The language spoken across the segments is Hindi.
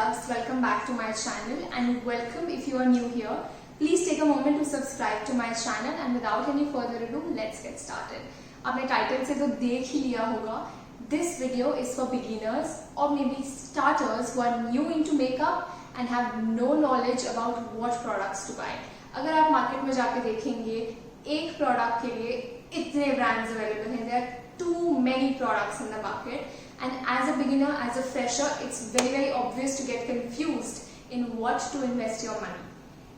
loves, welcome back to my channel and welcome if you are new here. Please take a moment to subscribe to my channel and without any further ado, let's get started. आपने टाइटल से तो देख ही लिया होगा. This video is for beginners or maybe starters who are new into makeup and have no knowledge about what products to buy. अगर आप मार्केट में जाके देखेंगे एक प्रोडक्ट के लिए इतने ब्रांड्स अवेलेबल हैं. There are too many products in the market. And as a beginner, as a fresher, it's very obvious to get confused in what to invest your money.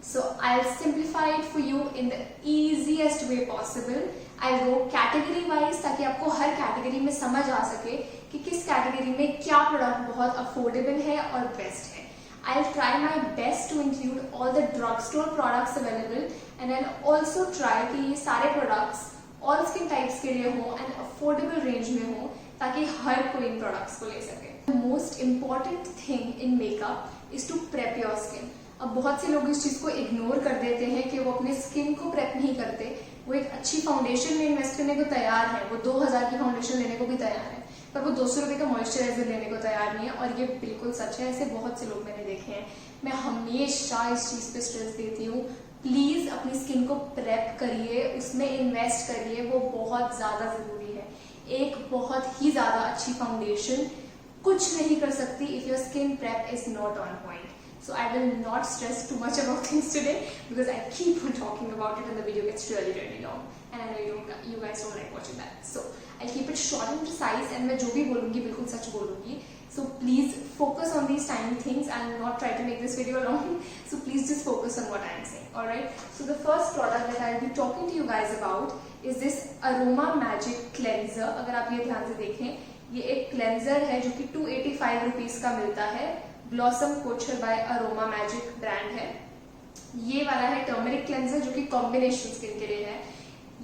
So I'll simplify it for you in the easiest way possible. I'll go category wise ताकि आपको हर कैटेगरी में समझ आ सके कि किस कैटेगरी में क्या प्रोडक्ट बहुत अफोर्डेबल है और बेस्ट है. I'll try my best to include all the drugstore products available and I'll also try कि ये सारे products all skin types के लिए हो and affordable range में हो ताकि हर कोई इन प्रोडक्ट्स को ले सके. The most important thing in makeup is to prep your skin. अब बहुत से लोग इस चीज को इग्नोर कर देते हैं कि वो अपने स्किन को प्रेप नहीं करते. वो एक अच्छी फाउंडेशन में इन्वेस्ट करने को तैयार है, वो 2000 की फाउंडेशन लेने को भी तैयार है, पर वो 200 रुपए का मॉइस्चराइजर लेने को तैयार नहीं है. और ये बिल्कुल सच है, ऐसे बहुत से लोग मैंने देखे हैं. मैं हमेशा इस चीज पे स्ट्रेस देती हूँ, प्लीज अपनी स्किन को प्रेप करिए, उसमें इन्वेस्ट करिए, वो बहुत ज्यादा जरूरी है. एक बहुत ही ज्यादा अच्छी फाउंडेशन कुछ नहीं कर सकती if your skin prep is not on point. So I will not stress too much about things today because I keep on talking about it and the video gets really long and I know you guys don't like watching that. So I'll keep it short and precise and मैं जो भी बोलूँगी बिल्कुल सच बोलूँगी. So please focus on these tiny things. I'll not try to make this video long. So please just focus on what I am saying. Alright. So the first product that I'll be talking to you guys about is this Aroma Magic Cleanser. अगर आप ये ध्यान से देखें, ये एक क्लेंजर है जो कि 285 रुपीज का मिलता है. Blossom Kochhar by Aroma Magic brand है. ये वाला है टर्मरिक क्लेंजर जो कि कॉम्बिनेशन स्किन के लिए है.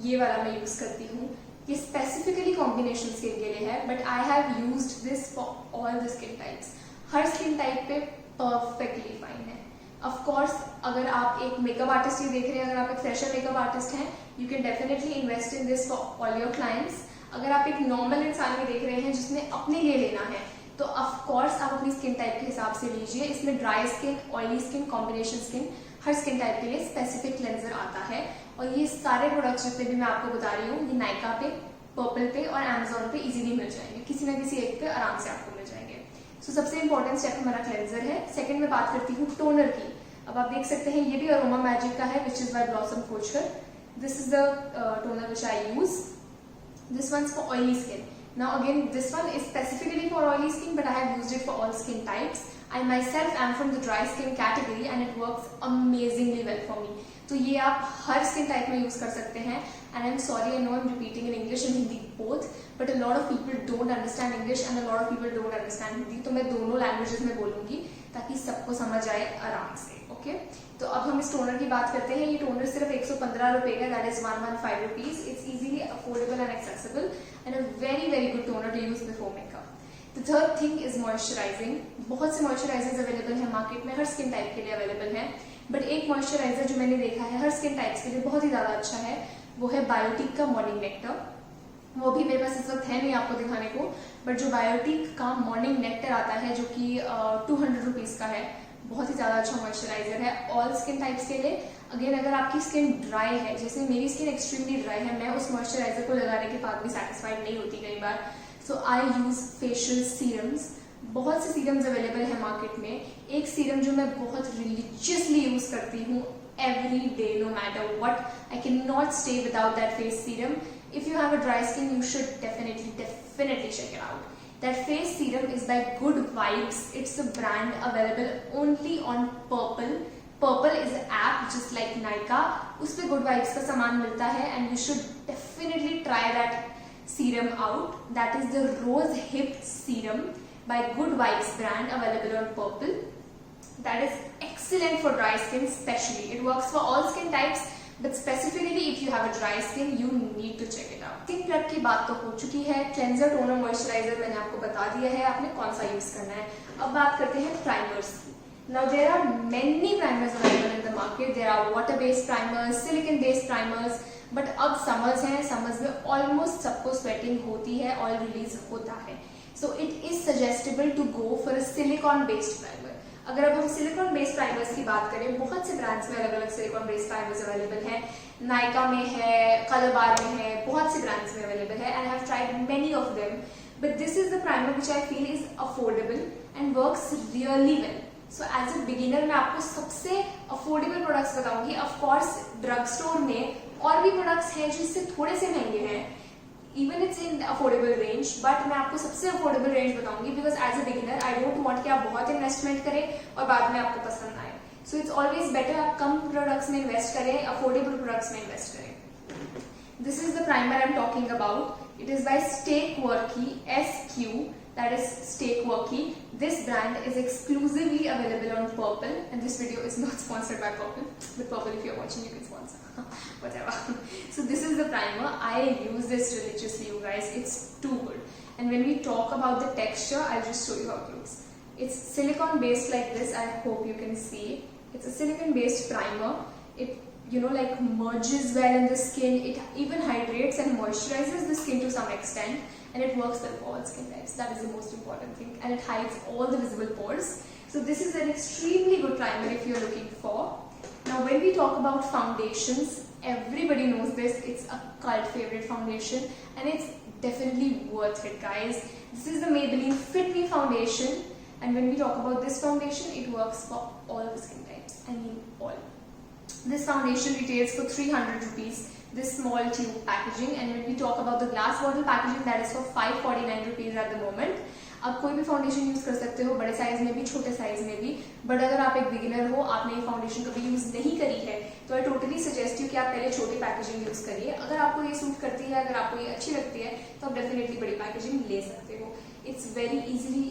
ये वाला मैं यूज करती हूँ. ये स्पेसिफिकली कॉम्बिनेशन स्किन के लिए है, but I have used this for all the skin types. Her skin type पे परफेक्टली फाइन है. ऑफ कोर्स अगर आप एक मेकअप आर्टिस्ट ही देख रहे हैं, अगर आप एक फ्रेशर मेकअप आर्टिस्ट हैं, you can definitely invest in this for all your clients. अगर आप एक नॉर्मल इंसान भी देख रहे हैं जिसने अपने लिए लेना है, तो ऑफ कोर्स आप अपनी स्किन टाइप के हिसाब से लीजिए. इसमें dry skin, oily skin, combination skin, हर स्किन टाइप के लिए स्पेसिफिक क्लेंजर आता है. और ये सारे प्रोडक्ट्स जितने भी मैं आपको बता रही हूँ, ये नाइका पे, पर्पल पे और अमेजोन पे इजीली मिल जाएंगे. किसी ना किसी एक पे आराम से आपको मिल जाएंगे. सो सबसे इंपॉर्टेंट स्टेप हमारा क्लेंजर है. सेकंड में बात करती हूँ टोनर की. अब आप देख सकते हैं ये भी अरोमा मैजिक का है, which is by Blossom Kochhar. This is the toner which I use. This one's for oily skin. Now again, this one is specifically for oily skin, but I have used it for all skin types. I myself am from the dry skin category and it works amazingly well for me. तो ये आप हर स्किन टाइप में यूज कर सकते हैं. And I'm sorry, I know I'm repeating in English and Hindi both, but a lot of people don't understand English and a lot of people don't understand Hindi. तो मैं दोनों लैंग्वेजेस में बोलूंगी ताकि सबको समझ आए आराम से. ओके, तो अब हम इस टोनर की बात करते हैं. ये टोनर सिर्फ 115 रुपए का, that is 115 rupees. It's easily affordable and accessible and a very good toner to use before makeup. The third thing is moisturizing. बहुत से मॉइस्चराइजर्स अवेलेबल है मार्केट में, हर स्किन टाइप के लिए अवेलेबल है, बट एक मॉइस्चराइजर जो मैंने देखा है हर स्किन टाइप्स के लिए बहुत ही ज्यादा अच्छा है, वो है बायोटिक का मॉर्निंग नेक्टर. वो भी मेरे पास इस वक्त है नहीं आपको दिखाने को, बट जो बायोटिक का मॉर्निंग नेक्टर आता है जो कि 200 रुपीज का है, बहुत ही ज्यादा अच्छा मॉइस्चराइजर है ऑल स्किन टाइप्स के लिए. अगेन अगर आपकी स्किन ड्राई है, जैसे मेरी स्किन एक्सट्रीमली ड्राई है, मैं उस मॉइस्चराइजर को लगाने के बाद भी सेटिस्फाइड नहीं होती कई बार. सो आई यूज फेशियल सीरम्स. बहुत से सीरम्स अवेलेबल है मार्केट में. एक सीरम जो मैं बहुत रिलीजियसली यूज करती हूँ every day, no matter what, I cannot stay without that face serum. If you have a dry skin, you should definitely check it out. That face serum is by Good Vibes. It's a brand available only on Purple. Purple is an app just like Nykaa. उस पे Good Vibes का सामान मिलता है and you should definitely try that serum out. That is the Rose Hip Serum by Good Vibes brand available on Purple. That is excellent for dry skin especially. It works for all skin types, but specifically if you have a dry skin, you need to check it out. Skin prep की बात तो हो चुकी है. क्लेंजर, टोनर, मॉइस्चराइजर मैंने आपको बता दिया है आपने कौन सा यूज करना है. अब बात करते हैं प्राइमर्स की. Now there are many primers available in the market. There are water-based primers, silicon-based primers, but अब summers हैं, summers में almost सबको sweating होती है, oil release होता है. So it is suggestible to go for a silicone-based primer. अगर अब हम सिलिकॉन बेस्ड प्राइमर्स की बात करें, बहुत से ब्रांड्स में अलग अलग सिलिकॉन बेस्ड प्राइमर्स अवेलेबल हैं। नायका में है, कलर बार में है, बहुत से ब्रांड्स में अवेलेबल है, and I have tried many of them, but this is the primer which I feel is affordable and works really well. So as a beginner मैं आपको सबसे अफोर्डेबल प्रोडक्ट्स बताऊंगी। ऑफकोर्स ड्रग स्टोर में और भी प्रोडक्ट्स हैं जो इससे थोड़े से महंगे हैं, even it's in affordable range, but मैं आपको सबसे अफोर्डेबल रेंज बताऊंगी because as a beginner I don't want कि आप बहुत इन्वेस्टमेंट करें और बाद में आपको पसंद आए। सो इट्स ऑलवेज बेटर आप कम प्रोडक्ट्स में इन्वेस्ट करें, अफोर्डेबल प्रोडक्ट्स में इन्वेस्ट करें। This is the primer I am talking about. It is by StakeWorky, SQ, that is StakeWorky. This brand is exclusively available on Purple, and this video is not sponsored by Purple, but Purple, if you're watching, you can sponsor. Whatever. So this is the primer. I use this religiously, you guys. It's too good. And when we talk about the texture, I'll just show you how it looks. It's silicone based like this. I hope you can see. It's a silicone based primer. It like merges well in the skin. It even hydrates and moisturizes the skin to some extent, and it works well for all skin types. That is the most important thing, and it hides all the visible pores. So this is an extremely good primer if you're looking for. Now when we talk about foundations, everybody knows this. It's a cult favorite foundation, and it's definitely worth it, guys. This is the Maybelline Fit Me foundation, and when we talk about this foundation, it works for all the skin types. I mean all. This foundation retails for 300 rupees, this small tube packaging, and when we talk about the glass bottle packaging, that is for 549 rupees at the moment. आप कोई भी फाउंडेशन यूज कर सकते हो, बड़े साइज में भी, छोटे साइज में भी, बट अगर आप एक बिगिनर हो, आपने ये फाउंडेशन कभी यूज नहीं करी है, तो आई टोटली सजेस्ट यू कि आप पहले छोटी पैकेजिंग यूज करिए। अगर आपको ये सूट करती है, अगर आपको ये अच्छी लगती है, तो आप डेफिनेटली बड़ी पैकेजिंग ले सकते हो। It's very easily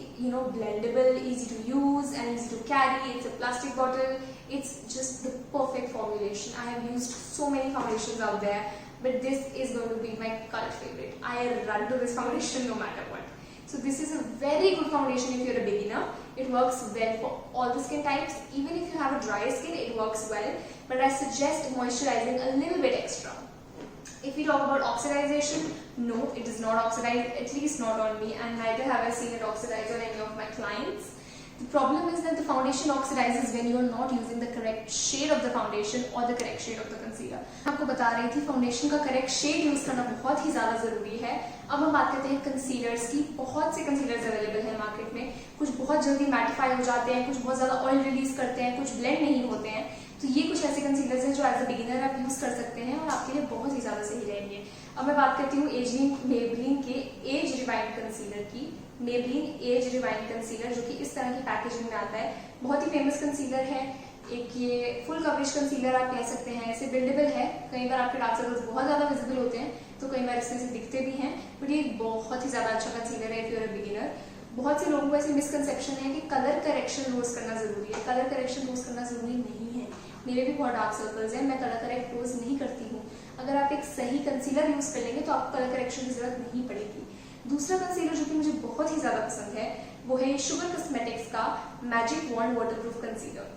blendable, easy to use and easy to carry. It's a plastic bottle. It's just the perfect formulation. I have used so many foundations out there, but this is going to be my cult favorite. I run to this foundation no matter what. So this is a very good foundation if you're a beginner. It works well for all the skin types. Even if you have a dry skin, it works well, but I suggest moisturizing a little bit extra. If we talk about oxidization, no, it does not oxidize, at least not on me, and neither have I seen it oxidize on any of my clients. The problem is that the foundation oxidizes when you are not using the correct shade of the foundation or the correct shade of the concealer. आपको बता रही थी फाउंडेशन का करेक्ट शेड यूज करना बहुत ही ज्यादा जरूरी है। अब हम बात करते हैं कंसीलर्स की। बहुत से कंसीलर्स अवेलेबल हैं मार्केट में, कुछ बहुत जल्दी मैटिफाई हो जाते हैं, कुछ बहुत ज्यादा ऑयल रिलीज करते हैं, कुछ ब्लेंड नहीं होते हैं। तो ये कुछ ऐसे कंसीलर्स हैं जो एज अ बिगिनर आप यूज कर सकते हैं और आपके लिए बहुत ही ज्यादा सही रहेंगे। अब मैं बात करती हूँ मेबलिन के एज रिवाइंड कंसीलर की। मेबलिन एज रिवाइंड कंसीलर, जो कि इस तरह की पैकेजिंग में आता है, बहुत ही फेमस कंसीलर है। एक ये फुल कवरेज कंसीलर आप कह सकते हैं, ऐसे बिल्डेबल है। कई बार आपके डार्क सर्कल्स बहुत ज्यादा विजिबल होते हैं, तो कई बार इसमें से दिखते भी हैं, बट ये बहुत ही ज्यादा अच्छा कंसीलर है if you are a beginner. बहुत से लोगों को ऐसे मिसकंसेप्शन है कि कलर करेक्शन रोज करना जरूरी है। कलर करेक्शन रोज करना जरूरी नहीं है। मेरे भी बहुत डार्क सर्कल्स हैं, मैं कलर करेक्ट रोज नहीं करती हूँ। अगर आप एक सही कंसीलर यूज कर लेंगे तो आपको कलर करेक्शन की जरूरत नहीं पड़ेगी। दूसरा कंसीलर जो कि मुझे बहुत ही ज्यादा पसंद है, वो है शुगर कॉस्मेटिक्स का मैजिक वॉन्ड वाटरप्रूफ कंसीलर।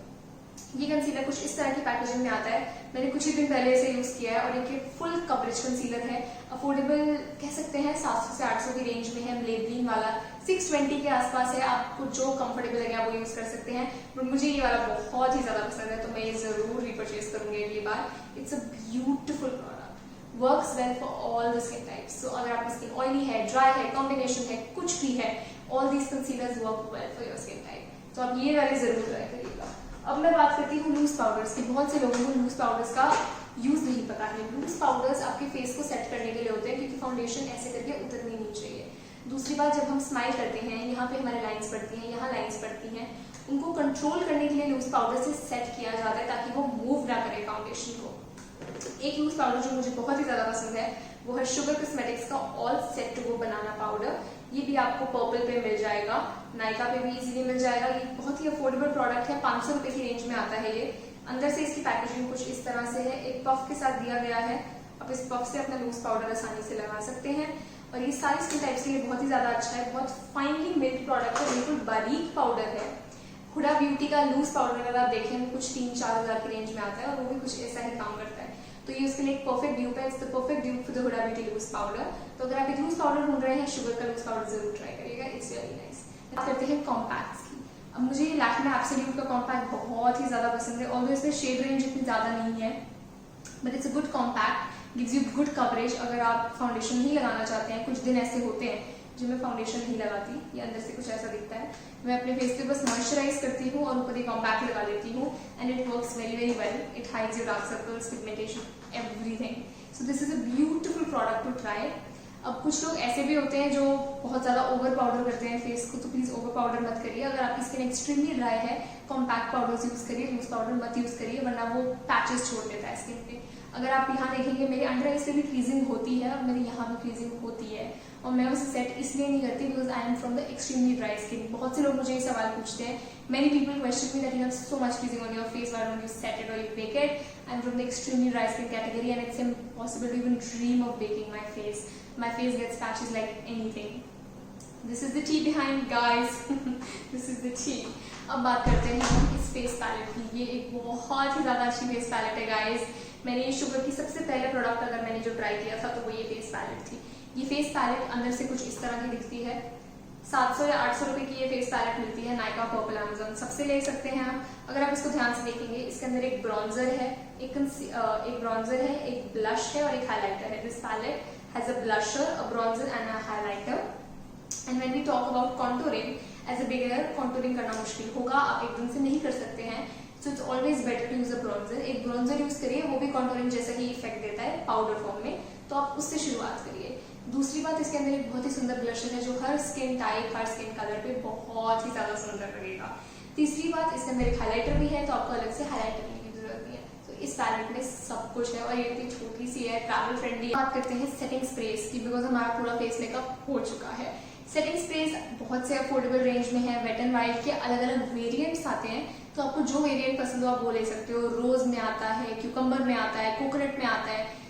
ये कंसीलर कुछ इस तरह की पैकेजिंग में आता है। मैंने कुछ ही दिन पहले इसे यूज किया है और ये फुल कवरेज कंसीलर है। अफोर्डेबल कह सकते हैं, 700 से 800 की रेंज में है। मेबलिन वाला 620 के आसपास है। आपको जो कंफर्टेबल लगे आप वो यूज कर सकते हैं, बट मुझे ये वाला बहुत ही ज्यादा पसंद है, तो मैं ये जरूर रिपर्चेज करूंगी अगली बार। It's a beautiful product, works well for all the skin types. So अगर आपकी स्किन ऑयली है, ड्राई है, कॉम्बिनेशन है, कुछ भी है, all these concealers work well for your skin type. तो आप ये वाले जरूर ट्राई करिएगा। अब मैं बात करती हूँ लूज पाउडर्स की। बहुत से लोगों को लूज पाउडर्स का यूज नहीं पता है। लूज पाउडर्स आपके फेस को सेट करने के लिए होते हैं, क्योंकि फाउंडेशन ऐसे करके उतरनी नहीं चाहिए। दूसरी बात, जब हम स्माइल करते हैं, यहाँ पे हमारे लाइंस पड़ती हैं, यहाँ लाइंस पड़ती हैं, उनको कंट्रोल करने के लिए लूज पाउडर से सेट किया जाता है ताकि वो मूव ना करे फाउंडेशन को। एक लूज पाउडर जो मुझे बहुत ही ज्यादा पसंद है, वो है शुगर कॉस्मेटिक्स का all set to go banana powder. ये भी आपको पर्पल पे मिल जाएगा, नायका पे भी इजीली मिल जाएगा। ये बहुत ही अफोर्डेबल प्रोडक्ट है, 500 रुपए की रेंज में आता है ये। अंदर से इसकी पैकेजिंग कुछ इस तरह से है, एक पफ के साथ दिया गया है। आप इस पफ से अपना लूज पाउडर आसानी से लगा सकते हैं, और ये सारी स्किन टाइप्स के लिए बहुत ही ज्यादा अच्छा है। बहुत फाइनली मेड प्रोडक्ट है, बिल्कुल बारीक पाउडर है। हुडा ब्यूटी का लूज पाउडर अगर आप देखें, कुछ 3-4 हजार की रेंज में आता है, और वो भी कुछ ऐसा ही काम करता है। तो ये उसके लिए एक परफेक्ट ड्यूप है। It's the perfect dupe for the Huda Beauty loose powder. तो अगर आप एक लूज पाउडर ढूंढ रहे हैं, शुगर का लूज पाउडर जरूर ट्राई करिएगा, इट्स वेरी नाइस। बात करते हैं कॉम्पैक्ट्स की। अब मुझे लैक्मे एब्सोल्यूट का कॉम्पैक्ट बहुत ही ज़्यादा पसंद है, ऑल्दो इसमें शेड रेंज इतनी ज़्यादा नहीं है, but it's a good compact, gives you good coverage. अगर आप फाउंडेशन नहीं लगाना चाहते हैं, कुछ दिन ऐसे होते हैं जो मैं फाउंडेशन नहीं लगाती, ये अंदर से कुछ ऐसा दिखता है, मैं अपने फेस पे बस मॉइस्चराइज करती हूँ और ऊपर एक कॉम्पैक्ट लगा देती हूँ, and it works very very well. It hides your dark circles, pigmentation, everything. So this is a beautiful product to try. अब कुछ लोग ऐसे भी होते हैं जो बहुत ज़्यादा ओवर पाउडर करते हैं फेस को, तो प्लीज़ ओवर पाउडर मत करिए। अगर आपकी स्किन एक्सट्रीमली ड्राई है, कॉम्पैक्ट पाउडर्स यूज़ करिए, लूज पाउडर मत यूज़ करिए, वरना वो पैचेस छोड़ देता है स्किन पे। अगर आप यहाँ देखेंगे मेरे अंडर आईज से भी क्रीजिंग होती है और मेरे यहाँ भी क्रीजिंग होती है, और मैं उसे सेट इसलिए नहीं करती because I am from the extremely dry skin. बहुत से लोग मुझे ये सवाल पूछते हैं, many people question me that you have so much creasing on your face, why don't you set it or you bake it? I am from the extremely dry skin category and it's impossible to even dream of baking my face. My face gets patches like anything. This is the tea behind, guys. This is the tea. अब बात करते हैं हम इस फेस पैलेट की। ये एक बहुत ही ज़्यादा अच्छी फेस पैलेट है गाइस। मैंने शुगर की सबसे पहले प्रोडक्ट अगर मैंने जो ट्राई किया था तो वो ये फेस पैलेट थी। ये फेस पैलेट अंदर से कुछ इस तरह की दिखती है। 700 या 800 रुपए की ये फेस पैलेट मिलती है नायका, पर्पल, अमेजोन, सबसे ले सकते हैं आप। अगर आप इसको ध्यान से देखेंगे, इसके अंदर एक ब्रॉन्जर है, एक ब्रॉन्जर है, एक ब्लश है और एक हाईलाइटर है। This palette has a blusher, a bronzer and a highlighter. And when we talk about contouring, as a beginner contouring करना मुश्किल होगा, आप एकदम से नहीं कर सकते हैं, so it's always better to use a bronzer. एक bronzer यूज करिए, वो भी contouring जैसा ही इफेक्ट देता है पाउडर फॉर्म में, तो आप उससे शुरुआत करिए। दूसरी बात, इसके अंदर एक बहुत ही सुंदर ब्लशर है जो हर स्किन टाइप, हर स्किन कलर पे बहुत ही ज्यादा सुंदर लगेगा। तीसरी बात, इसके अंदर एक हाईलाइटर भी है, तो आपको अलग से हाईलाइटर की जरूरत नहीं है। इस पैलेट में सब कुछ है और ये इतनी छोटी सी है, ट्रैवल फ्रेंडली। बात करते हैं सेटिंग स्प्रेस की, बिकॉज हमारा पूरा फेस मेकअप हो चुका है। सेटिंग स्प्रेस बहुत से अफोर्डेबल रेंज में है, वेट एंड वाइल्ड के अलग अलग वेरिएंट्स आते हैं, तो आपको जो वेरिएंट पसंद हो आप वो ले सकते हो। रोज में आता है, क्यूकम्बर में आता है, कोकोनट में आता है,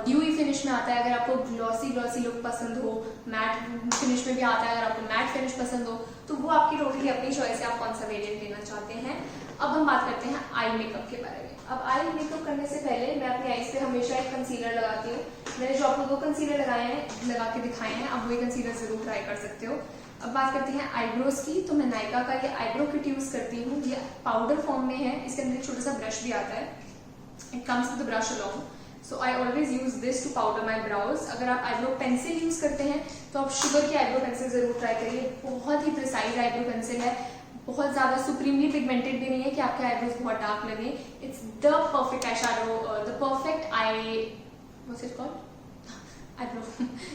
ड्यूई फिनिश में आता है। अगर आपको ग्लॉसी ग्लॉसी लुक पसंद हो, मैट फिनिश में भी आता है। अगर आपको मैट फिनिश पसंद हो तो वो आपकी टोटली अपनी चॉइस है, आप कौन सा वेरिएंट लेना चाहते हैं। अब हम बात करते हैं आई मेकअप के बारे में। अब आई मेकअप करने से पहले मैं अपनी आईज पे हमेशा एक कंसीलर लगाती हूँ। मैंने जो आपको 2 कंसीलर लगाए हैं, लगा के दिखाए हैं, आप वही कंसीलर जरूर ट्राई कर सकते हो। अब बात करते हैं आईब्रोज की, तो मैं नायका का ये आईब्रो किट यूज करती हूँ। ये पाउडर फॉर्म में है, इसके अंदर एक छोटा सा ब्रश भी आता है, it comes with the brush along, so I always use this to powder my brows. अगर आप आईब्रो पेंसिल यूज करते हैं तो आप शुगर की आईब्रो पेंसिल जरूर ट्राई करिए, बहुत ही प्रिसाइज आईब्रो पेंसिल है, बहुत ज्यादा सुप्रीमली पिगमेंटेड भी नहीं है कि आपके आईब्रोज बहुत डार्क लगे। It's the perfect eye shadow, the perfect I, what's it called, eyebrow.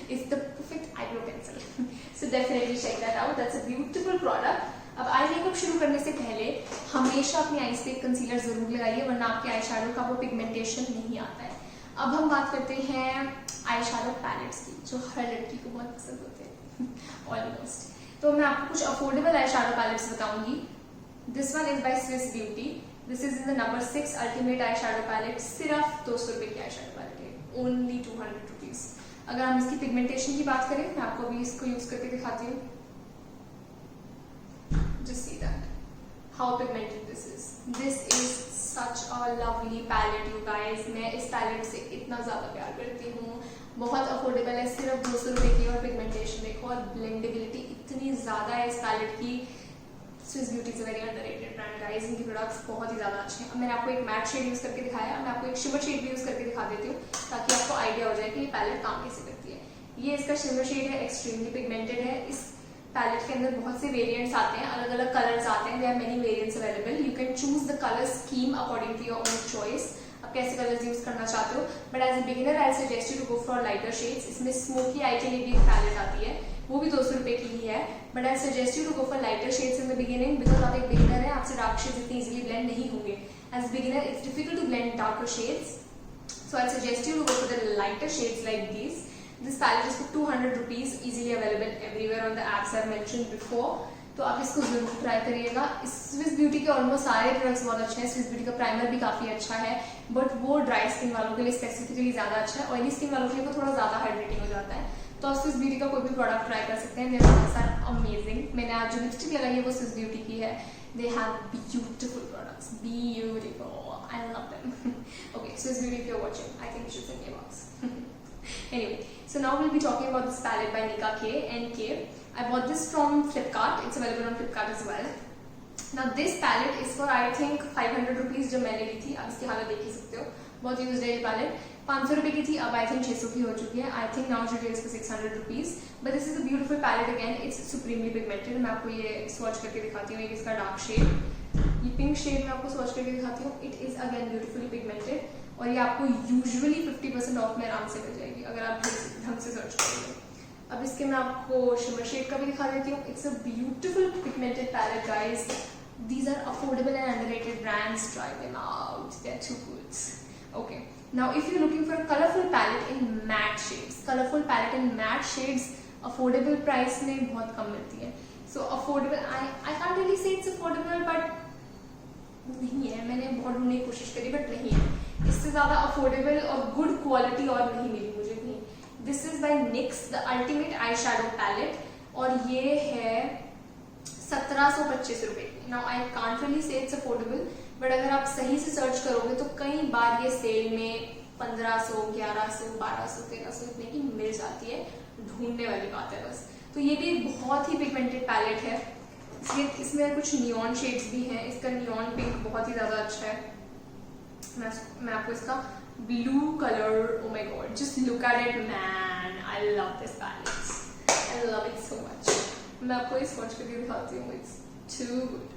It's the perfect eyebrow pencil. So definitely check that out. That's a beautiful product. अब आई मेकअप शुरू करने से पहले हमेशा अपनी आईज पे कंसीलर जरूर लगाइए, वरना आपके आई शैडो का वो पिगमेंटेशन नहीं आता है। अब हम बात करते हैं आई शैडो पैलेट्स की, जो हर लड़की को बहुत पसंद होते हैं ऑलमोस्ट। तो मैं आपको कुछ अफोर्डेबल आई शैडो पैलेट्स बताऊंगी। This one is by Swiss Beauty. This is in the number 6 ultimate eye shadow palette. सिर्फ 200 रुपए की आई शैडो पैलेट है, ओनली 200 रुपीज। अगर हम इसकी पिगमेंटेशन की बात करें, मैं आपको अभी इसको यूज करके दिखाती हूँ। Just see that how pigmented this is. This is such a lovely palette, you guys. मैं इस पैलेट से इतना ज्यादा प्यार करती हूँ, बहुत अफोर्डेबल है, सिर्फ 200 रुपए की, और पिगमेंटेशन देखो और ब्लेंडेबिलिटी इतनी ज्यादा है इस पैलेट की। Swiss beauty is a very underrated brand guys, इनकी प्रोडक्ट्स बहुत ही ज्यादा अच्छे हैं। अब मैंने आपको एक मैट शेड यूज करके दिखाया, मैं आपको एक शिमर शेड भी यूज करके दिखा देती हूँ ताकि आपको आइडिया हो जाए कि ये पैलेट काम कैसे करती है। ये इसका शिमर शेड है, एक्सट्रीमली पिगमेंटेड है। इस पैलेट के अंदर बहुत से वेरिएंट्स आते हैं, अलग अलग कलर्स आते हैं, there are many variants available. You can choose the colour scheme according to your own choice, आप कैसे कलर्स यूज करना चाहते हो। But as a beginner I suggest you to go for lighter shades. इसमें स्मोकी आई के लिए भी एक पैलेट आती है, वो भी 200 रुपए की ही है, but I suggest you to go for lighter shades in the beginning, because आप एक बिगिनर है, आपसे डार्क शेड्स इतनी इजीली ब्लेंड नहीं होंगे। As beginner it's difficult to blend darker shades, so I suggest you to go for the lighter shades like these. This palette is for 200 rupees, easily available everywhere on the apps I've mentioned before. तो आप इसको जरूर ट्राई करिएगा। स्विस ब्यूटी के ऑलमोस्ट सारे प्रोडक्ट्स बहुत अच्छे हैं। स्विस ब्यूटी का प्राइमर भी काफी अच्छा है, बट वो ड्राई स्किन वालों के लिए स्पेसिफिकली ज्यादा अच्छा है। ऑयली स्किन वालों के लिए वो थोड़ा ज्यादा हाइड्रेटिंग हो जाता है, तो आप स्विस ब्यूटी का कोई भी प्रोडक्ट ट्राई कर सकते हैं। They are amazing. मैंने आज जो लिपस्टिक लगाई है वो स्विस ब्यूटी की है। They have beautiful products, beautiful. I love them. Okay, Swiss Beauty, if you're watching, I think you should send me a box. Anyway, so now we'll be talking about this palette by Nika K, NK. I bought this from Flipkart. It's available on Flipkart as well. Now this palette is for I think 500 rupees जब मैंने ली थी. अब इसकी हालत देख ही सकते हो, बहुत यूज्ड है ये पैलेट. 500 रुपए की थी, अब आई थिंक 600 की हो चुकी है. I think now it is for 600 rupees. But this is a beautiful palette again. It's supremely pigmented. मैं आपको ये स्वॉच करके दिखाती हूँ. एक इसका डार्क शेड, ये पिंक शेड में आपको स्वॉच करके दिखाती हूँ. It is again beautifully pigmented और ये आपको यूजुअली 50% ऑफ में आराम से मिल जाएगी अगर आप ढंग से सर्च करोगे. अब इसके मैं आपको शिमर शेड का भी दिखा देती हूँ. It's a beautiful pigmented palette guys. These are affordable and underrated brands. Try them out. They're too good. Okay. Now, if you're looking for a colorful palette in matte shades, colorful palette in matte shades, affordable price में बहुत कम मिलती है. So affordable, I can't really say it's affordable, but नहीं है. मैंने बहुत ढूंढने की कोशिश करी, but नहीं है. इससे ज़्यादा affordable और good quality और नहीं मिली मुझे कहीं. This is by NYX, the ultimate eyeshadow palette, और ये है 1725 रुपए की. Now I can't really say it's affordable, but अगर आप सही से सर्च करोगे तो कई बार ये सेल में 1500, 1100, 1200, 1300 इतने की मिल जाती है. ढूंढने वाली बात है बस. तो ये भी एक बहुत ही पिगमेंटेड पैलेट है. इसमें कुछ नियॉन शेड्स भी हैं. इसका नियॉन पिंक बहुत ही ज्यादा अच्छा है. मैं आपको इसका blue colour, oh my god, just look at it man. I love this palette. I love it so much. मैं आपको इस वॉच करके दिखाती हूँ. It's to good.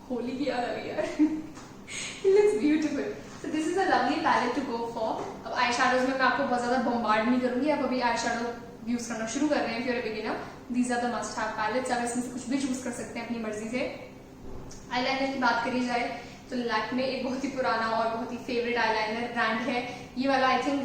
होली की याद आ गई यार. It looks beautiful. So this is a lovely palette to go for. अब आई शैडोज में मैं आपको बहुत ज्यादा बॉम्बार्ड नहीं करूंगी. आप अभी आई शैडो यूज करना शुरू कर रहे हैं, if you are a beginner, these are the must have palettes. आप इसमें से कुछ भी चूज कर सकते हैं अपनी मर्जी से. आईलाइनर की बात करी जाए तो लैक्मे एक बहुत ही पुराना और बहुत ही फेवरेट आईलाइनर ब्रांड है. ये वाला आई थिंक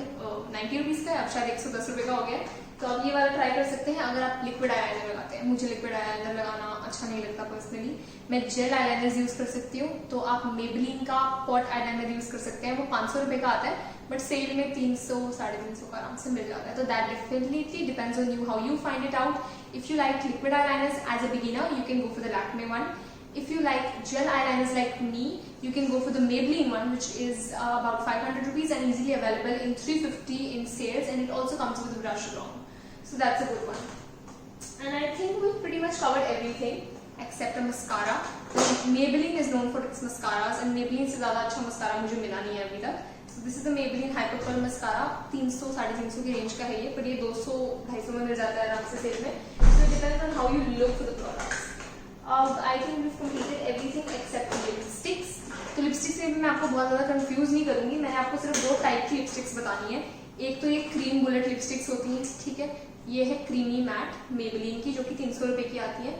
90 रुपीज का है, अब शायद 110 रुपए का हो गया. तो आप ये वाला ट्राई कर सकते हैं अगर आप लिक्विड आईलाइनर लगाते हैं. मुझे लिक्विड आईलाइनर लगाना अच्छा नहीं लगता पर्सनली. मैं जेल आईलाइनर यूज कर सकती हूँ. तो आप मेबलिन का पॉट आईलाइनर यूज कर सकते हैं. वो 500 रुपए का आता है, बट सेल में 300, 350 का आराम से मिल जाता है. तो that definitely depends on you, how you find it out. If you like liquid eyeliners as a beginner, you can go for the Lakme one. If you like gel eyeliners like me, you can go for the Maybelline one, which is about 500 rupees and easily available in 350 in sales, and it also comes with a brush along. So that's a good one. And I think we've pretty much covered everything except a mascara. Maybelline is known for its mascaras, and Maybelline से ज़्यादा अच्छा mascara मुझे मिला नहीं है अभी तक. So this is the Maybelline Hyper Pearl mascara. 300, 350 की रेंज का है ये, पर ये 200, 250 में मिल जाता है आराम से सेल में. So it depends on how you look for the products. I think we've completed everything except lipsticks. तो लिपस्टिक्स में भी मैं आपको बहुत ज़्यादा कंफ्यूज नहीं करूंगी. मैंने आपको सिर्फ 2 टाइप की लिपस्टिक्स बतानी है. एक तो ये क्रीम बुलेट लिपस्टिक्स होती हैं, ठीक है. ये है क्रीमी मैट मेबेलिन की, जो कि 300 रुपए की आती है.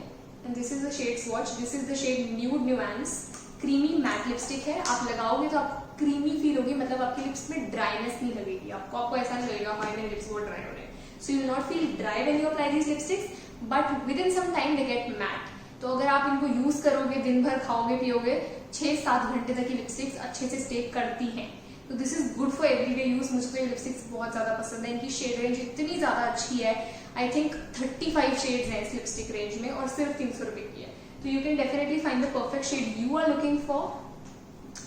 And this is the shade swatch. This is the shade nude nuance. Creamy matte lipstick है. आप लगाओगे तो आप क्रीमी फील होगी, मतलब आपकी लिप्स में ड्राइनेस नहीं लगेगी. आपको ऐसा नहीं लगेगा हाय मेरे लिप्स बहुत ड्राई हो रहे हैं. So you will not feel dry when you apply these lipsticks, but within some time they get matte. तो अगर आप इनको यूज करोगे, दिन भर खाओगे पियोगे, 6-7 घंटे तक ये लिपस्टिक्स अच्छे से स्टे करती हैं. तो this is good for everyday use. मुझे तो ये लिपस्टिक्स बहुत ज्यादा पसंद है. इनकी शेड रेंज इतनी ज्यादा अच्छी है. आई थिंक 35 शेड्स हैं इस लिपस्टिक रेंज में और सिर्फ 300 रुपए की है. तो you can definitely find the perfect shade you are looking for.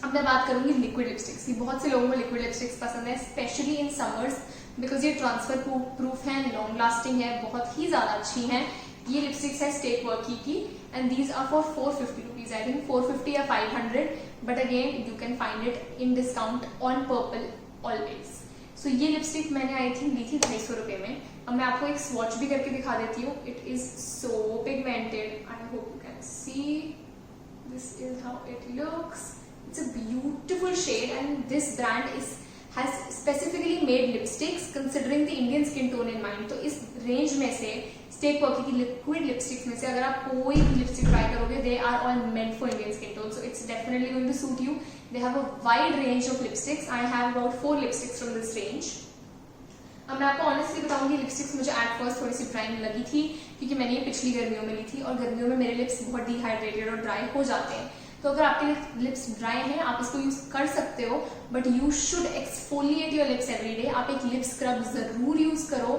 अब मैं बात करूंगी लिक्विड लिपस्टिक्स की. बहुत से लोगों को लिक्विड लिपस्टिक्स पसंद है, स्पेशली इन समर्स, बिकॉज ये ट्रांसफर प्रूफ है, लॉन्ग लास्टिंग है, बहुत ही ज्यादा अच्छी है. ये लिपस्टिक्स है स्टेक वर्की की, and these are for 450 rupees. I think 450 या 500, but again you can find it in discount on Purplle always. So ये लिपस्टिक मैंने आई थिंक ली थी 250 रुपए में. अब मैं आपको एक स्वॉच भी करके दिखा देती हूँ. It is so pigmented. I hope you can see. This is how it looks. It's a beautiful shade, and this brand is has specifically made lipsticks considering the Indian skin tone in mind. तो इस रेंज में से स्टेक वर्की की लिक्विड लिपस्टिक्स में से अगर आप कोई भी लिपस्टिक ट्राई करोगे, they are all meant for Indian skin tone. So it's definitely going to suit you. They have a wide range of lipsticks. I have about 4 lipsticks from this range. अब मैं आपको ऑनेस्टली बताऊंगी, लिपस्टिक्स मुझे एट फर्स्ट थोड़ी सी ड्राई लगी थी, क्योंकि मैंने ये पिछली गर्मियों में ली थी, और गर्मियों में मेरे लिप्स बहुत डिहाइड्रेटेड और ड्राई हो जाते हैं. तो अगर आपके लिप्स ड्राई हैं, आप इसको यूज कर सकते हो, but you should exfoliate your lips every day. आप एक लिप स्क्रब जरूर यूज करो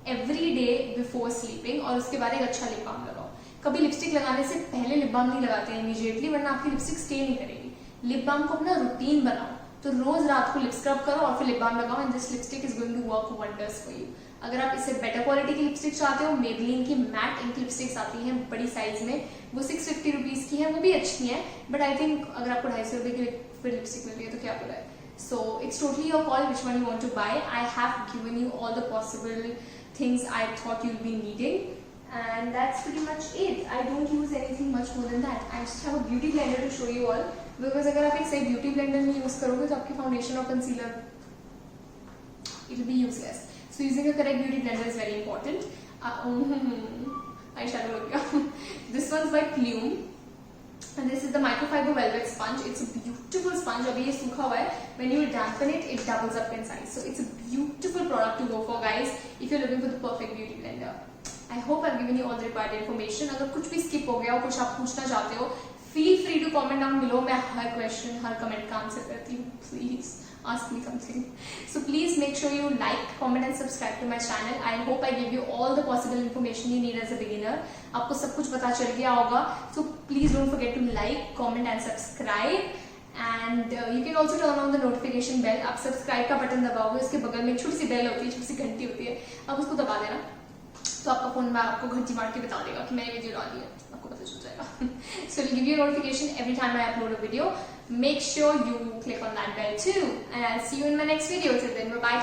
एवरी डे बिफोर स्लीपिंग, और उसके बाद एक अच्छा लिप बाम लगाओ. कभी लिपस्टिक लगाने से पहले लिप बाम नहीं लगाते हैं इमीडिएटली, वरना आपकी लिपस्टिक स्टे नहीं करेगी. लिप बाम को अपना रूटीन बनाओ. तो रोज रात को लिप स्क्रब करो और फिर लिप बाम लगाओ and this lipstick is going to work wonders for you. अगर आप इससे बेटर क्वालिटी की लिपस्टिक चाहते हो, मेबलिन की मैट इंक लिपस्टिक्स आती हैं बड़ी साइज में, वो 650 रुपीज की है, वो भी अच्छी है, बट आई थिंक अगर आपको 250 रुपए की फिर लिपस्टिक मिल रही है तो क्या बुरा है। So it's totally your call which one you want to buy. I have given you all the possible things I thought you'll be needing, and that's pretty much it. I don't use anything much more than that. I just have a beauty blender to show you all, because अगर आप एक सही beauty blender में use करोगे तो आपकी foundation और concealer it will be useless. So using a correct beauty blender is very important. Eyeshadow लग गया. This one's by Plume. And this is the microfiber velvet sponge. It's a beautiful sponge. अभी ये सूखा हुआ है. When you dampen it, it doubles up in size. So it's a beautiful product to go for, guys, if you're looking for the perfect beauty blender. I hope I've given you all the required information. अगर कुछ भी skip हो गया हो, कुछ आप पूछना चाहते हो, feel free to comment down below. मैं हर question, हर comment का आंसर करती हूँ. Please ask me something. So please make sure you like, comment and subscribe to my channel. I hope I gave you all the possible information you need as a beginner. आपको सब कुछ पता चल गया होगा. So please don't forget to like, comment and subscribe. And you can also turn on the notification bell. आप subscribe का बटन दबाओगे, उसके बगल में एक छोटी सी बेल होती है, छोटी सी घंटी होती है, आप उसको दबा देना, तो आपका फोन में आपको घंटी मार के बता देगा कि मैंने वीडियो डाली है, आपको पता चल जाएगा. So it'll give you a notification every time I upload a video. Make sure you click on that bell too, and I'll see you in my next video. Till then, bye bye.